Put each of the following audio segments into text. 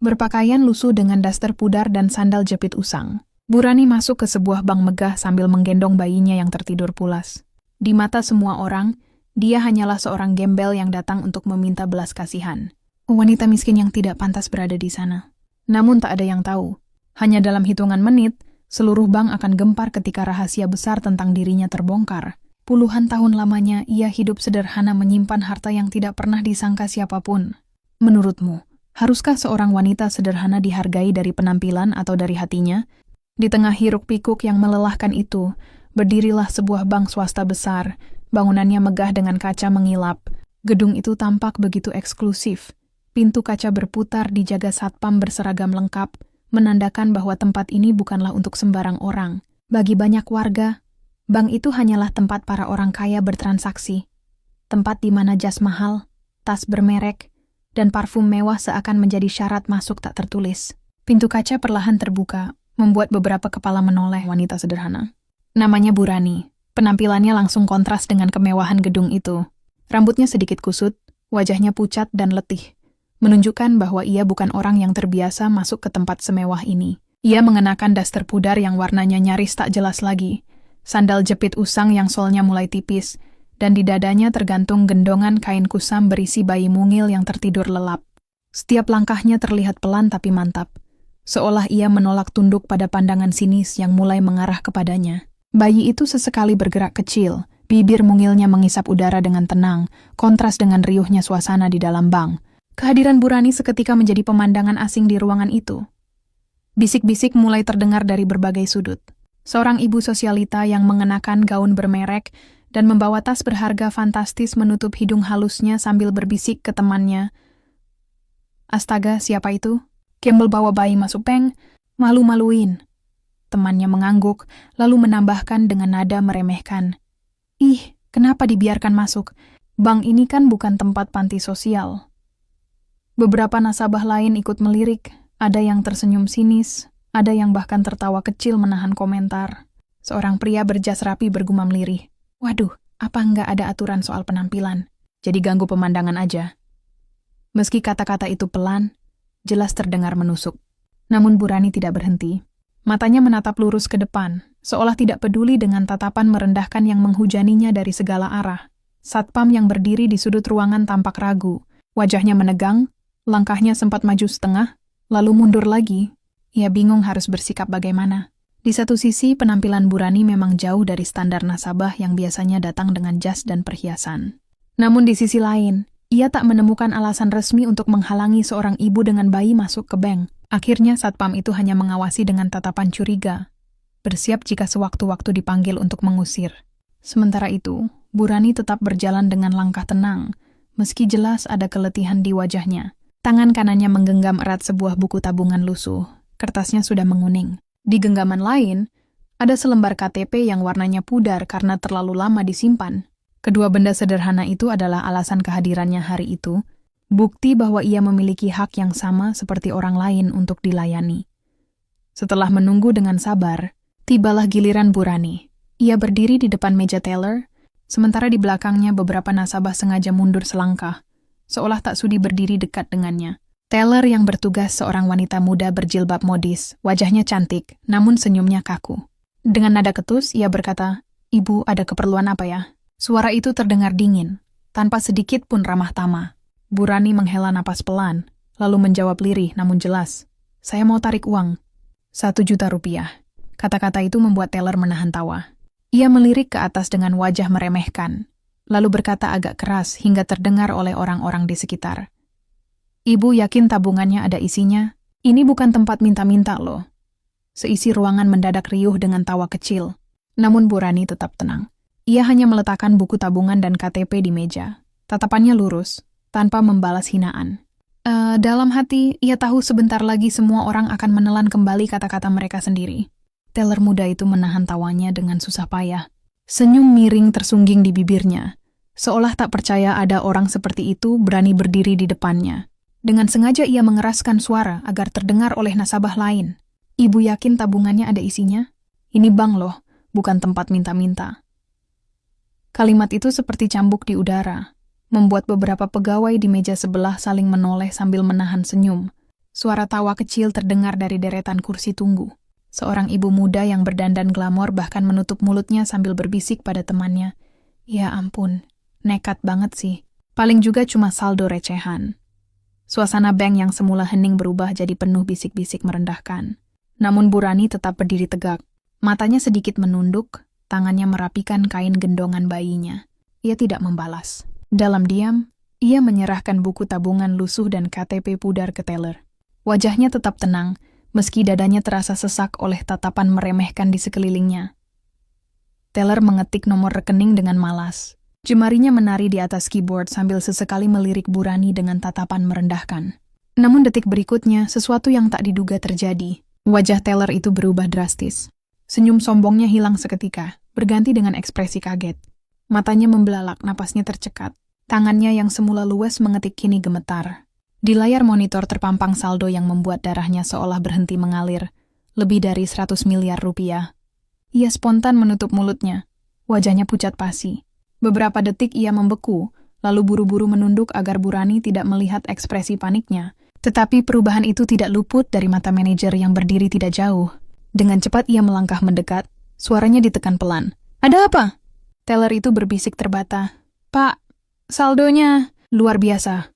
berpakaian lusuh dengan daster pudar dan sandal jepit usang. Bu Rani masuk ke sebuah bank megah sambil menggendong bayinya yang tertidur pulas. Di mata semua orang, dia hanyalah seorang gembel yang datang untuk meminta belas kasihan. Wanita miskin yang tidak pantas berada di sana. Namun tak ada yang tahu. Hanya dalam hitungan menit, seluruh bank akan gempar ketika rahasia besar tentang dirinya terbongkar. Puluhan tahun lamanya ia hidup sederhana menyimpan harta yang tidak pernah disangka siapapun. Menurutmu, haruskah seorang wanita sederhana dihargai dari penampilan atau dari hatinya? Di tengah hiruk-pikuk yang melelahkan itu, berdirilah sebuah bank swasta besar. Bangunannya megah dengan kaca mengilap. Gedung itu tampak begitu eksklusif. Pintu kaca berputar dijaga satpam berseragam lengkap, menandakan bahwa tempat ini bukanlah untuk sembarang orang. Bagi banyak warga, bank itu hanyalah tempat para orang kaya bertransaksi. Tempat di mana jas mahal, tas bermerek, dan parfum mewah seakan menjadi syarat masuk tak tertulis. Pintu kaca perlahan terbuka, membuat beberapa kepala menoleh wanita sederhana. Namanya Bu Rani. Penampilannya langsung kontras dengan kemewahan gedung itu. Rambutnya sedikit kusut, wajahnya pucat dan letih, menunjukkan bahwa ia bukan orang yang terbiasa masuk ke tempat semewah ini. Ia mengenakan daster pudar yang warnanya nyaris tak jelas lagi, sandal jepit usang yang solnya mulai tipis, dan di dadanya tergantung gendongan kain kusam berisi bayi mungil yang tertidur lelap. Setiap langkahnya terlihat pelan tapi mantap, seolah ia menolak tunduk pada pandangan sinis yang mulai mengarah kepadanya. Bayi itu sesekali bergerak kecil, bibir mungilnya mengisap udara dengan tenang, kontras dengan riuhnya suasana di dalam bank. Kehadiran Bu Rani seketika menjadi pemandangan asing di ruangan itu. Bisik-bisik mulai terdengar dari berbagai sudut. Seorang ibu sosialita yang mengenakan gaun bermerek dan membawa tas berharga fantastis menutup hidung halusnya sambil berbisik ke temannya. Astaga, siapa itu? Campbell bawa bayi masuk bank, malu-maluin. Temannya mengangguk, lalu menambahkan dengan nada meremehkan. Ih, kenapa dibiarkan masuk? Bank ini kan bukan tempat panti sosial. Beberapa nasabah lain ikut melirik, ada yang tersenyum sinis, ada yang bahkan tertawa kecil menahan komentar. Seorang pria berjas rapi bergumam lirih. Waduh, apa nggak ada aturan soal penampilan? Jadi ganggu pemandangan aja. Meski kata-kata itu pelan, jelas terdengar menusuk. Namun Bu Rani tidak berhenti. Matanya menatap lurus ke depan, seolah tidak peduli dengan tatapan merendahkan yang menghujaninya dari segala arah. Satpam yang berdiri di sudut ruangan tampak ragu. Wajahnya menegang, langkahnya sempat maju setengah, lalu mundur lagi. Ia bingung harus bersikap bagaimana. Di satu sisi, penampilan Bu Rani memang jauh dari standar nasabah yang biasanya datang dengan jas dan perhiasan. Namun di sisi lain, ia tak menemukan alasan resmi untuk menghalangi seorang ibu dengan bayi masuk ke bank. Akhirnya satpam itu hanya mengawasi dengan tatapan curiga, bersiap jika sewaktu-waktu dipanggil untuk mengusir. Sementara itu, Bu Rani tetap berjalan dengan langkah tenang, meski jelas ada keletihan di wajahnya. Tangan kanannya menggenggam erat sebuah buku tabungan lusuh. Kertasnya sudah menguning. Di genggaman lain, ada selembar KTP yang warnanya pudar karena terlalu lama disimpan. Kedua benda sederhana itu adalah alasan kehadirannya hari itu, bukti bahwa ia memiliki hak yang sama seperti orang lain untuk dilayani. Setelah menunggu dengan sabar, tibalah giliran Bu Rani. Ia berdiri di depan meja teller, sementara di belakangnya beberapa nasabah sengaja mundur selangkah, seolah tak sudi berdiri dekat dengannya. Teller yang bertugas seorang wanita muda berjilbab modis, wajahnya cantik, namun senyumnya kaku. Dengan nada ketus, ia berkata, "Ibu, ada keperluan apa ya?" Suara itu terdengar dingin, tanpa sedikit pun ramah tamah. Bu Rani menghela napas pelan, lalu menjawab lirih namun jelas. "Saya mau tarik uang. 1 juta rupiah." Kata-kata itu membuat teller menahan tawa. Ia melirik ke atas dengan wajah meremehkan, lalu berkata agak keras hingga terdengar oleh orang-orang di sekitar. "Ibu yakin tabungannya ada isinya? Ini bukan tempat minta-minta loh." Seisi ruangan mendadak riuh dengan tawa kecil. Namun Bu Rani tetap tenang. Ia hanya meletakkan buku tabungan dan KTP di meja. Tatapannya lurus, tanpa membalas hinaan. Dalam hati, ia tahu sebentar lagi semua orang akan menelan kembali kata-kata mereka sendiri. Teller muda itu menahan tawanya dengan susah payah. Senyum miring tersungging di bibirnya, seolah tak percaya ada orang seperti itu berani berdiri di depannya. Dengan sengaja ia mengeraskan suara agar terdengar oleh nasabah lain. "Ibu yakin tabungannya ada isinya? Ini bank loh, bukan tempat minta-minta." Kalimat itu seperti cambuk di udara, membuat beberapa pegawai di meja sebelah saling menoleh sambil menahan senyum. Suara tawa kecil terdengar dari deretan kursi tunggu. Seorang ibu muda yang berdandan glamor bahkan menutup mulutnya sambil berbisik pada temannya. Ya ampun, nekat banget sih. Paling juga cuma saldo recehan. Suasana bank yang semula hening berubah jadi penuh bisik-bisik merendahkan. Namun Burani tetap berdiri tegak. Matanya sedikit menunduk, tangannya merapikan kain gendongan bayinya. Ia tidak membalas. Dalam diam, ia menyerahkan buku tabungan lusuh dan KTP pudar ke teller. Wajahnya tetap tenang, meski dadanya terasa sesak oleh tatapan meremehkan di sekelilingnya. Teller mengetik nomor rekening dengan malas. Jemarinya menari di atas keyboard sambil sesekali melirik Burani dengan tatapan merendahkan. Namun detik berikutnya, sesuatu yang tak diduga terjadi. Wajah teller itu berubah drastis. Senyum sombongnya hilang seketika, berganti dengan ekspresi kaget. Matanya membelalak, napasnya tercekat. Tangannya yang semula luwes mengetik kini gemetar. Di layar monitor terpampang saldo yang membuat darahnya seolah berhenti mengalir. Lebih dari 100 miliar rupiah. Ia spontan menutup mulutnya. Wajahnya pucat pasi. Beberapa detik ia membeku, lalu buru-buru menunduk agar Burani tidak melihat ekspresi paniknya. Tetapi perubahan itu tidak luput dari mata manajer yang berdiri tidak jauh. Dengan cepat ia melangkah mendekat, suaranya ditekan pelan. Ada apa? Teller itu berbisik terbata. Pak, saldonya luar biasa.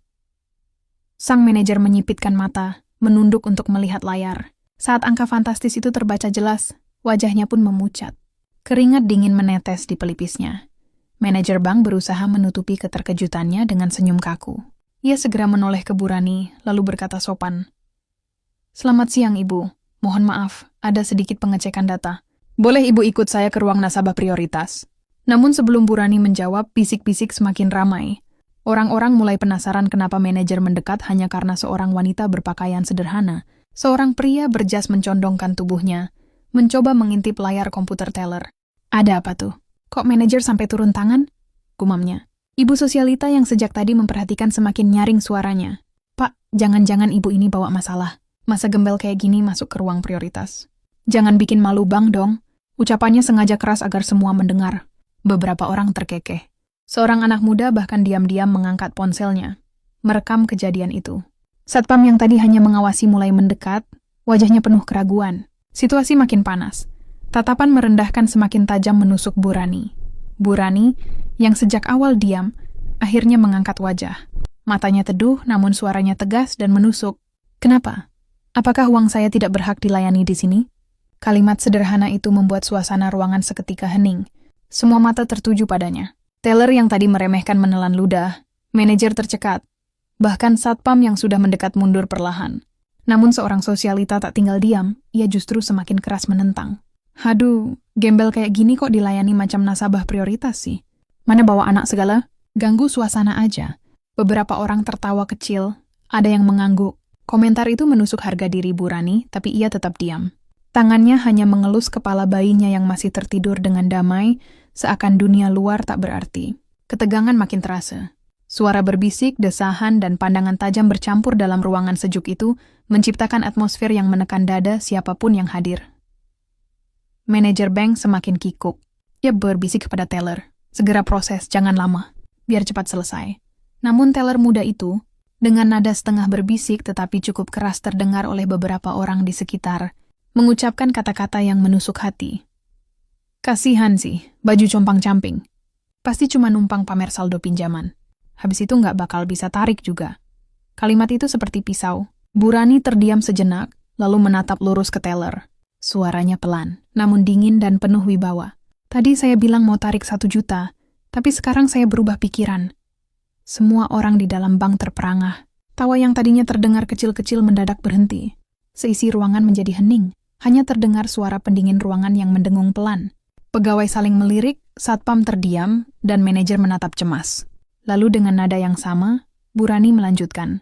Sang manajer menyipitkan mata, menunduk untuk melihat layar. Saat angka fantastis itu terbaca jelas, wajahnya pun memucat. Keringat dingin menetes di pelipisnya. Manajer bank berusaha menutupi keterkejutannya dengan senyum kaku. Ia segera menoleh ke Burani, lalu berkata sopan. Selamat siang, Ibu. Mohon maaf, ada sedikit pengecekan data. Boleh Ibu ikut saya ke ruang nasabah prioritas? Namun sebelum Burani menjawab, bisik-bisik semakin ramai. Orang-orang mulai penasaran kenapa manajer mendekat hanya karena seorang wanita berpakaian sederhana. Seorang pria berjas mencondongkan tubuhnya, mencoba mengintip layar komputer teller. Ada apa tuh? Kok manajer sampai turun tangan? Gumamnya. Ibu sosialita yang sejak tadi memperhatikan semakin nyaring suaranya. Pak, jangan-jangan ibu ini bawa masalah. Masa gembel kayak gini masuk ke ruang prioritas. Jangan bikin malu bang dong. Ucapannya sengaja keras agar semua mendengar. Beberapa orang terkekeh. Seorang anak muda bahkan diam-diam mengangkat ponselnya, merekam kejadian itu. Satpam yang tadi hanya mengawasi mulai mendekat, wajahnya penuh keraguan. Situasi makin panas. Tatapan merendahkan semakin tajam menusuk Burani. Burani, yang sejak awal diam, akhirnya mengangkat wajah. Matanya teduh, namun suaranya tegas dan menusuk. Kenapa? Apakah uang saya tidak berhak dilayani di sini? Kalimat sederhana itu membuat suasana ruangan seketika hening. Semua mata tertuju padanya. Teller yang tadi meremehkan menelan ludah, manajer tercekat, bahkan satpam yang sudah mendekat mundur perlahan. Namun seorang sosialita tak tinggal diam, ia justru semakin keras menentang. Haduh, gembel kayak gini kok dilayani macam nasabah prioritas sih? Mana bawa anak segala? Ganggu suasana aja. Beberapa orang tertawa kecil, ada yang mengangguk. Komentar itu menusuk harga diri Burani, tapi ia tetap diam. Tangannya hanya mengelus kepala bayinya yang masih tertidur dengan damai, seakan dunia luar tak berarti. Ketegangan makin terasa. Suara berbisik, desahan, dan pandangan tajam bercampur dalam ruangan sejuk itu, menciptakan atmosfer yang menekan dada siapapun yang hadir. Manajer bank semakin kikuk. Ia berbisik kepada teller, segera proses, jangan lama, biar cepat selesai. Namun teller muda itu, dengan nada setengah berbisik tetapi cukup keras terdengar oleh beberapa orang di sekitar, mengucapkan kata-kata yang menusuk hati. Kasihan sih, baju compang-camping. Pasti cuma numpang pamer saldo pinjaman. Habis itu nggak bakal bisa tarik juga. Kalimat itu seperti pisau. Burani terdiam sejenak, lalu menatap lurus ke teller. Suaranya pelan, namun dingin dan penuh wibawa. Tadi saya bilang mau tarik 1 juta, tapi sekarang saya berubah pikiran. Semua orang di dalam bank terperangah. Tawa yang tadinya terdengar kecil-kecil mendadak berhenti. Seisi ruangan menjadi hening. Hanya terdengar suara pendingin ruangan yang mendengung pelan. Pegawai saling melirik, satpam terdiam, dan manajer menatap cemas. Lalu dengan nada yang sama, Burani melanjutkan.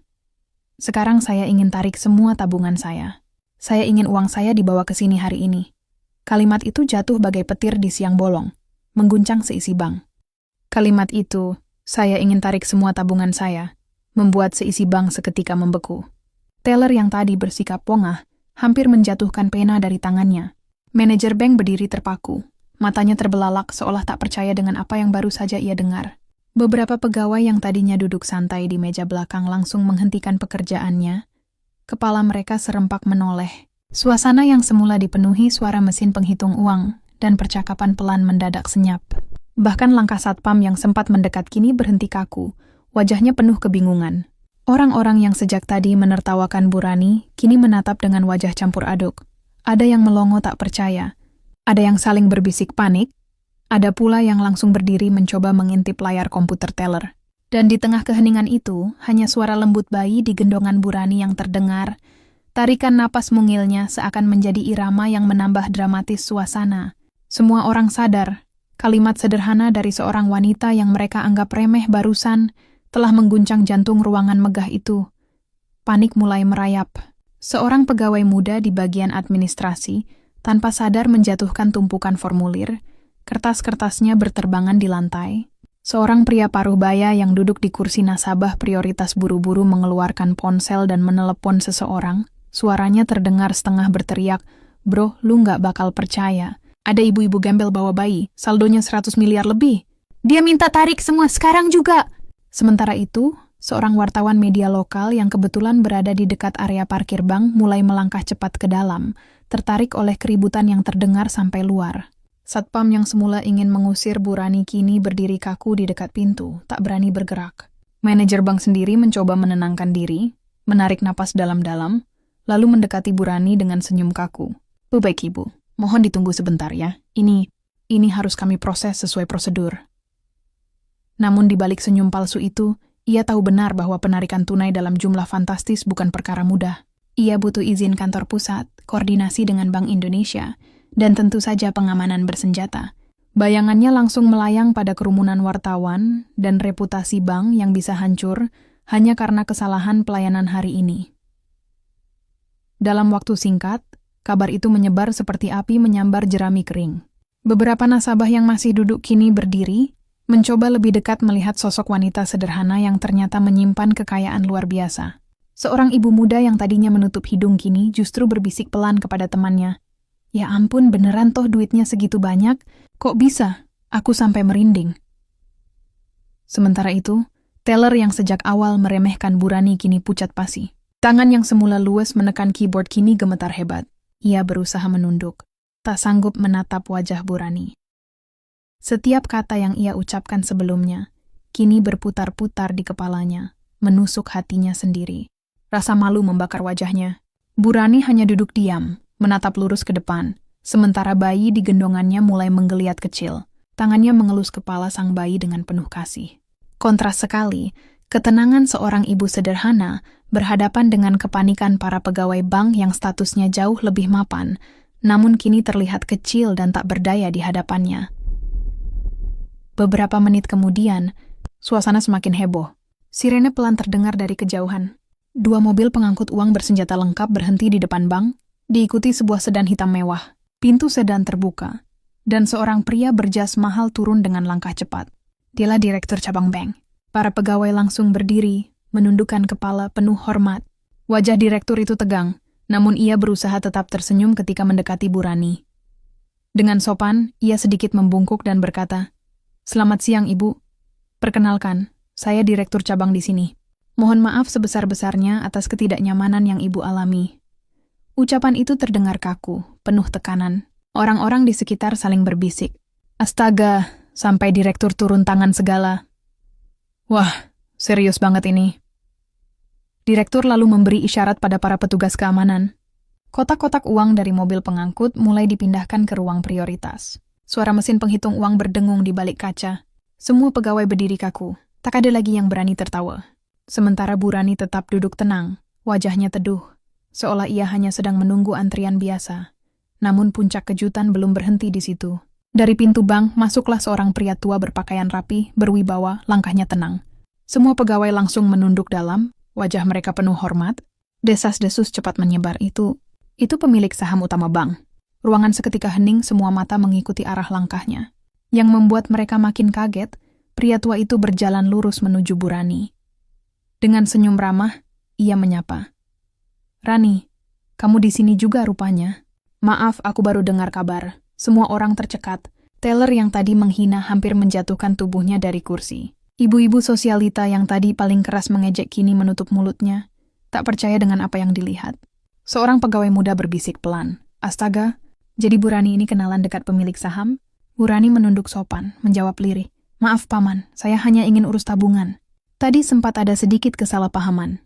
Sekarang saya ingin tarik semua tabungan saya. Saya ingin uang saya dibawa ke sini hari ini. Kalimat itu jatuh bagai petir di siang bolong, mengguncang seisi bank. Kalimat itu, saya ingin tarik semua tabungan saya, membuat seisi bank seketika membeku. Teller yang tadi bersikap pongah, hampir menjatuhkan pena dari tangannya. Manajer bank berdiri terpaku. Matanya terbelalak seolah tak percaya dengan apa yang baru saja ia dengar. Beberapa pegawai yang tadinya duduk santai di meja belakang langsung menghentikan pekerjaannya, Kepala mereka serempak menoleh. Suasana yang semula dipenuhi suara mesin penghitung uang dan percakapan pelan mendadak senyap. Bahkan langkah satpam yang sempat mendekat kini berhenti kaku, wajahnya penuh kebingungan. Orang-orang yang sejak tadi menertawakan Bu Rani kini menatap dengan wajah campur aduk. Ada yang melongo tak percaya, ada yang saling berbisik panik, ada pula yang langsung berdiri mencoba mengintip layar komputer teller. Dan di tengah keheningan itu, hanya suara lembut bayi di gendongan Bu Rani yang terdengar. Tarikan napas mungilnya seakan menjadi irama yang menambah dramatis suasana. Semua orang sadar, kalimat sederhana dari seorang wanita yang mereka anggap remeh barusan telah mengguncang jantung ruangan megah itu. Panik mulai merayap. Seorang pegawai muda di bagian administrasi tanpa sadar menjatuhkan tumpukan formulir, kertas-kertasnya berterbangan di lantai. Seorang pria paruh baya yang duduk di kursi nasabah prioritas buru-buru mengeluarkan ponsel dan menelepon seseorang. Suaranya terdengar setengah berteriak, "Bro, lu nggak bakal percaya. Ada ibu-ibu gembel bawa bayi, saldonya 100 miliar lebih. Dia minta tarik semua sekarang juga." Sementara itu, seorang wartawan media lokal yang kebetulan berada di dekat area parkir bank mulai melangkah cepat ke dalam, tertarik oleh keributan yang terdengar sampai luar. Satpam yang semula ingin mengusir Bu Rani kini berdiri kaku di dekat pintu, tak berani bergerak. Manajer bank sendiri mencoba menenangkan diri, menarik napas dalam-dalam, lalu mendekati Bu Rani dengan senyum kaku. "Bu baik Ibu, mohon ditunggu sebentar ya. Ini harus kami proses sesuai prosedur." Namun di balik senyum palsu itu, ia tahu benar bahwa penarikan tunai dalam jumlah fantastis bukan perkara mudah. Ia butuh izin kantor pusat, koordinasi dengan Bank Indonesia, dan tentu saja pengamanan bersenjata. Bayangannya langsung melayang pada kerumunan wartawan dan reputasi bank yang bisa hancur hanya karena kesalahan pelayanan hari ini. Dalam waktu singkat, kabar itu menyebar seperti api menyambar jerami kering. Beberapa nasabah yang masih duduk kini berdiri, mencoba lebih dekat melihat sosok wanita sederhana yang ternyata menyimpan kekayaan luar biasa. Seorang ibu muda yang tadinya menutup hidung kini justru berbisik pelan kepada temannya. "Ya ampun, beneran toh duitnya segitu banyak? Kok bisa? Aku sampai merinding." Sementara itu, teller yang sejak awal meremehkan Bu Rani kini pucat pasi. Tangan yang semula luwes menekan keyboard kini gemetar hebat. Ia berusaha menunduk, tak sanggup menatap wajah Bu Rani. Setiap kata yang ia ucapkan sebelumnya, kini berputar-putar di kepalanya, menusuk hatinya sendiri. Rasa malu membakar wajahnya. Bu Rani hanya duduk diam, menatap lurus ke depan, sementara bayi di gendongannya mulai menggeliat kecil. Tangannya mengelus kepala sang bayi dengan penuh kasih. Kontras sekali, ketenangan seorang ibu sederhana berhadapan dengan kepanikan para pegawai bank yang statusnya jauh lebih mapan, namun kini terlihat kecil dan tak berdaya di hadapannya. Beberapa menit kemudian, suasana semakin heboh. Sirene pelan terdengar dari kejauhan. 2 mobil pengangkut uang bersenjata lengkap berhenti di depan bank, diikuti sebuah sedan hitam mewah. Pintu sedan terbuka, dan seorang pria berjas mahal turun dengan langkah cepat. Dialah direktur cabang bank. Para pegawai langsung berdiri, menundukkan kepala penuh hormat. Wajah direktur itu tegang, namun ia berusaha tetap tersenyum ketika mendekati Bu Rani. Dengan sopan, ia sedikit membungkuk dan berkata, "Selamat siang, Ibu. Perkenalkan, saya direktur cabang di sini. Mohon maaf sebesar-besarnya atas ketidaknyamanan yang Ibu alami." Ucapan itu terdengar kaku, penuh tekanan. Orang-orang di sekitar saling berbisik. "Astaga, sampai direktur turun tangan segala. Wah, serius banget ini." Direktur lalu memberi isyarat pada para petugas keamanan. Kotak-kotak uang dari mobil pengangkut mulai dipindahkan ke ruang prioritas. Suara mesin penghitung uang berdengung di balik kaca. Semua pegawai berdiri kaku. Tak ada lagi yang berani tertawa. Sementara Bu Rani tetap duduk tenang, wajahnya teduh, seolah ia hanya sedang menunggu antrian biasa. Namun puncak kejutan belum berhenti di situ. Dari pintu bank, masuklah seorang pria tua berpakaian rapi, berwibawa, langkahnya tenang. Semua pegawai langsung menunduk dalam, wajah mereka penuh hormat. Desas-desus cepat menyebar. Itu pemilik saham utama bank. Ruangan seketika hening, semua mata mengikuti arah langkahnya. Yang membuat mereka makin kaget, pria tua itu berjalan lurus menuju Bu Rani. Dengan senyum ramah, ia menyapa. "Rani, kamu di sini juga rupanya." "Maaf, aku baru dengar kabar." Semua orang tercekat. Teller yang tadi menghina hampir menjatuhkan tubuhnya dari kursi. Ibu-ibu sosialita yang tadi paling keras mengejek kini menutup mulutnya. tak percaya dengan apa yang dilihat. Seorang pegawai muda berbisik pelan. Astaga, jadi Bu Rani ini kenalan dekat pemilik saham? Bu Rani menunduk sopan, menjawab lirih. Maaf Paman, saya hanya ingin urus tabungan. Tadi sempat ada sedikit kesalahpahaman.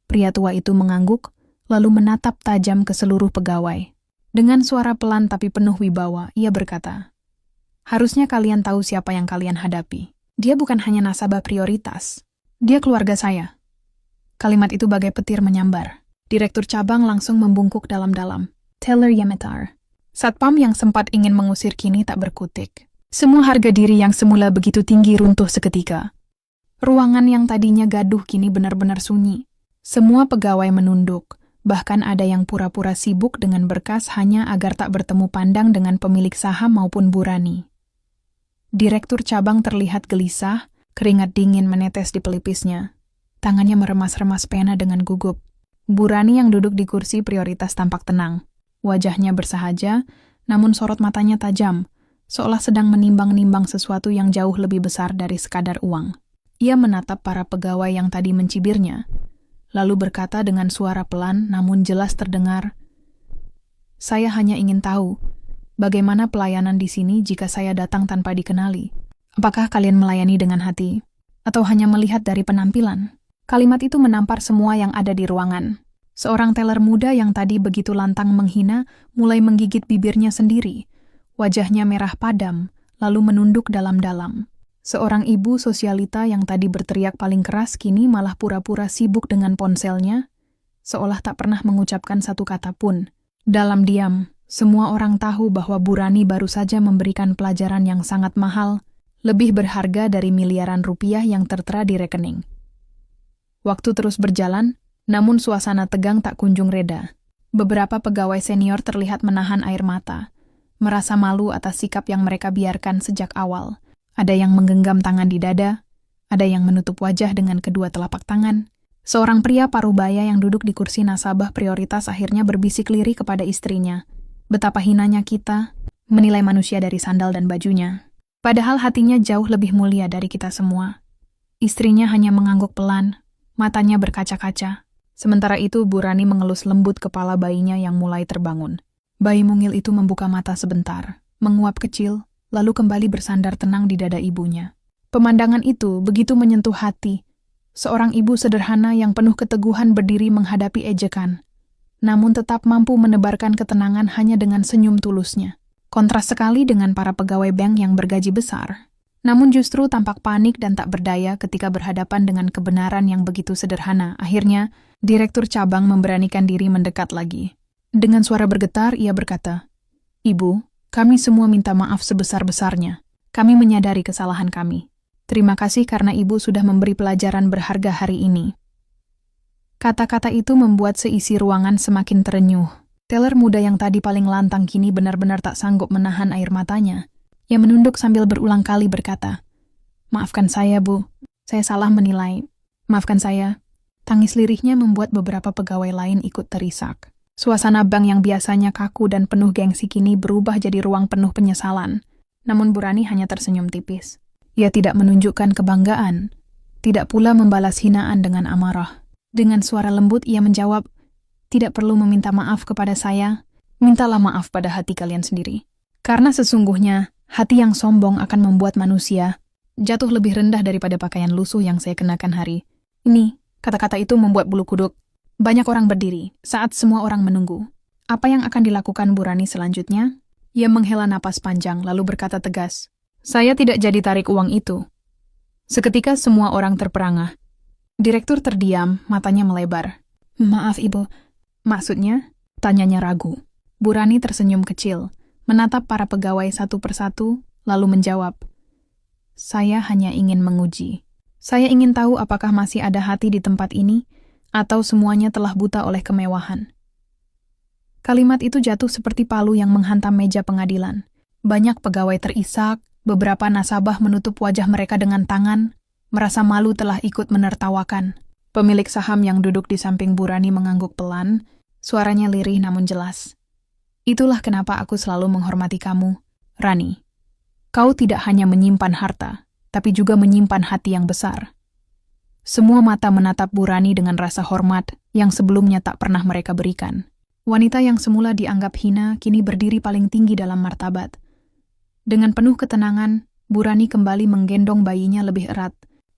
Pria tua itu mengangguk, lalu menatap tajam ke seluruh pegawai. Dengan suara pelan tapi penuh wibawa, ia berkata, harusnya kalian tahu siapa yang kalian hadapi. Dia bukan hanya nasabah prioritas. Dia keluarga saya. Kalimat itu bagai petir menyambar. Direktur cabang langsung membungkuk dalam-dalam. Taylor Yemetar. Satpam yang sempat ingin mengusir kini tak berkutik. Semua harga diri yang semula begitu tinggi runtuh seketika. Ruangan yang tadinya gaduh kini benar-benar sunyi. Semua pegawai menunduk. Bahkan ada yang pura-pura sibuk dengan berkas hanya agar tak bertemu pandang dengan pemilik saham maupun Bu Rani. Direktur cabang terlihat gelisah, keringat dingin menetes di pelipisnya. Tangannya meremas-remas pena dengan gugup. Bu Rani yang duduk di kursi prioritas tampak tenang. Wajahnya bersahaja, namun sorot matanya tajam, seolah sedang menimbang-nimbang sesuatu yang jauh lebih besar dari sekadar uang. Ia menatap para pegawai yang tadi mencibirnya, lalu berkata dengan suara pelan namun jelas terdengar, saya hanya ingin tahu, bagaimana pelayanan di sini jika saya datang tanpa dikenali? Apakah kalian melayani dengan hati? Atau hanya melihat dari penampilan? Kalimat itu menampar semua yang ada di ruangan. Seorang teller muda yang tadi begitu lantang menghina, mulai menggigit bibirnya sendiri. Wajahnya merah padam, lalu menunduk dalam-dalam. Seorang ibu sosialita yang tadi berteriak paling keras kini malah pura-pura sibuk dengan ponselnya, seolah tak pernah mengucapkan satu kata pun. Dalam diam, semua orang tahu bahwa Bu Rani baru saja memberikan pelajaran yang sangat mahal, lebih berharga dari miliaran rupiah yang tertera di rekening. Waktu terus berjalan, namun suasana tegang tak kunjung reda. Beberapa pegawai senior terlihat menahan air mata, merasa malu atas sikap yang mereka biarkan sejak awal. Ada yang menggenggam tangan di dada, ada yang menutup wajah dengan kedua telapak tangan. Seorang pria parubaya yang duduk di kursi nasabah prioritas akhirnya berbisik lirih kepada istrinya. Betapa hinanya kita menilai manusia dari sandal dan bajunya. Padahal hatinya jauh lebih mulia dari kita semua. Istrinya hanya mengangguk pelan, matanya berkaca-kaca. Sementara itu Bu Rani mengelus lembut kepala bayinya yang mulai terbangun. Bayi mungil itu membuka mata sebentar, menguap kecil, lalu kembali bersandar tenang di dada ibunya. Pemandangan itu begitu menyentuh hati. Seorang ibu sederhana yang penuh keteguhan berdiri menghadapi ejekan, namun tetap mampu menebarkan ketenangan hanya dengan senyum tulusnya. Kontras sekali dengan para pegawai bank yang bergaji besar, namun justru tampak panik dan tak berdaya ketika berhadapan dengan kebenaran yang begitu sederhana. Akhirnya, direktur cabang memberanikan diri mendekat lagi. Dengan suara bergetar, ia berkata, "Ibu, kami semua minta maaf sebesar-besarnya. Kami menyadari kesalahan kami. Terima kasih karena Ibu sudah memberi pelajaran berharga hari ini." Kata-kata itu membuat seisi ruangan semakin terenyuh. Teller muda yang tadi paling lantang kini benar-benar tak sanggup menahan air matanya. Ia menunduk sambil berulang kali berkata, "Maafkan saya, Bu. Saya salah menilai. Maafkan saya." Tangis lirihnya membuat beberapa pegawai lain ikut terisak. Suasana bank yang biasanya kaku dan penuh gengsi kini berubah jadi ruang penuh penyesalan. Namun Bu Rani hanya tersenyum tipis. Ia tidak menunjukkan kebanggaan, tidak pula membalas hinaan dengan amarah. Dengan suara lembut ia menjawab, "Tidak perlu meminta maaf kepada saya, mintalah maaf pada hati kalian sendiri. Karena sesungguhnya, hati yang sombong akan membuat manusia jatuh lebih rendah daripada pakaian lusuh yang saya kenakan hari ini." Kata-kata itu membuat bulu kuduk banyak orang berdiri saat semua orang menunggu. Apa yang akan dilakukan Bu Rani selanjutnya? Ia menghela napas panjang lalu berkata tegas, "Saya tidak jadi tarik uang itu." Seketika semua orang terperangah. Direktur terdiam, matanya melebar. "Maaf Ibu." "Maksudnya?" tanyanya ragu. Bu Rani tersenyum kecil, menatap para pegawai satu persatu, lalu menjawab, "Saya hanya ingin menguji. Saya ingin tahu apakah masih ada hati di tempat ini, atau semuanya telah buta oleh kemewahan." Kalimat itu jatuh seperti palu yang menghantam meja pengadilan. Banyak pegawai terisak, beberapa nasabah menutup wajah mereka dengan tangan, merasa malu telah ikut menertawakan. Pemilik saham yang duduk di samping Bu Rani mengangguk pelan, suaranya lirih namun jelas. "Itulah kenapa aku selalu menghormati kamu, Rani. Kau tidak hanya menyimpan harta, tapi juga menyimpan hati yang besar." Semua mata menatap Bu Rani dengan rasa hormat yang sebelumnya tak pernah mereka berikan. Wanita yang semula dianggap hina kini berdiri paling tinggi dalam martabat. Dengan penuh ketenangan, Bu Rani kembali menggendong bayinya lebih erat.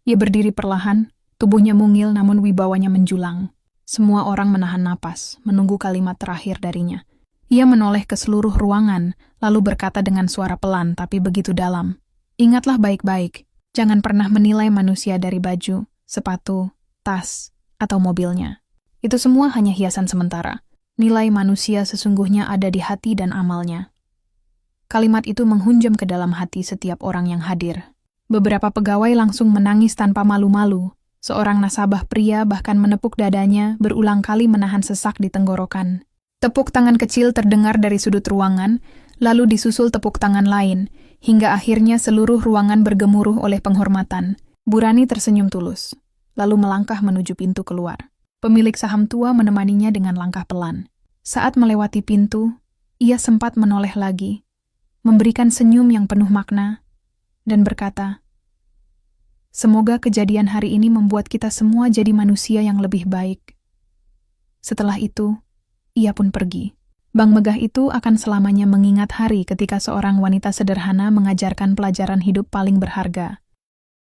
Ia berdiri perlahan, tubuhnya mungil namun wibawanya menjulang. Semua orang menahan napas, menunggu kalimat terakhir darinya. Ia menoleh ke seluruh ruangan, lalu berkata dengan suara pelan tapi begitu dalam. Ingatlah baik-baik, jangan pernah menilai manusia dari baju, sepatu, tas, atau mobilnya. Itu semua hanya hiasan sementara. Nilai manusia sesungguhnya ada di hati dan amalnya. Kalimat itu menghunjam ke dalam hati setiap orang yang hadir. Beberapa pegawai langsung menangis tanpa malu-malu. Seorang nasabah pria bahkan menepuk dadanya, berulang kali menahan sesak di tenggorokan. Tepuk tangan kecil terdengar dari sudut ruangan, lalu disusul tepuk tangan lain, hingga akhirnya seluruh ruangan bergemuruh oleh penghormatan. Bu Rani tersenyum tulus, lalu melangkah menuju pintu keluar. Pemilik saham tua menemaninya dengan langkah pelan. Saat melewati pintu, ia sempat menoleh lagi, memberikan senyum yang penuh makna, dan berkata, "Semoga kejadian hari ini membuat kita semua jadi manusia yang lebih baik." Setelah itu, ia pun pergi. Bank megah itu akan selamanya mengingat hari ketika seorang wanita sederhana mengajarkan pelajaran hidup paling berharga.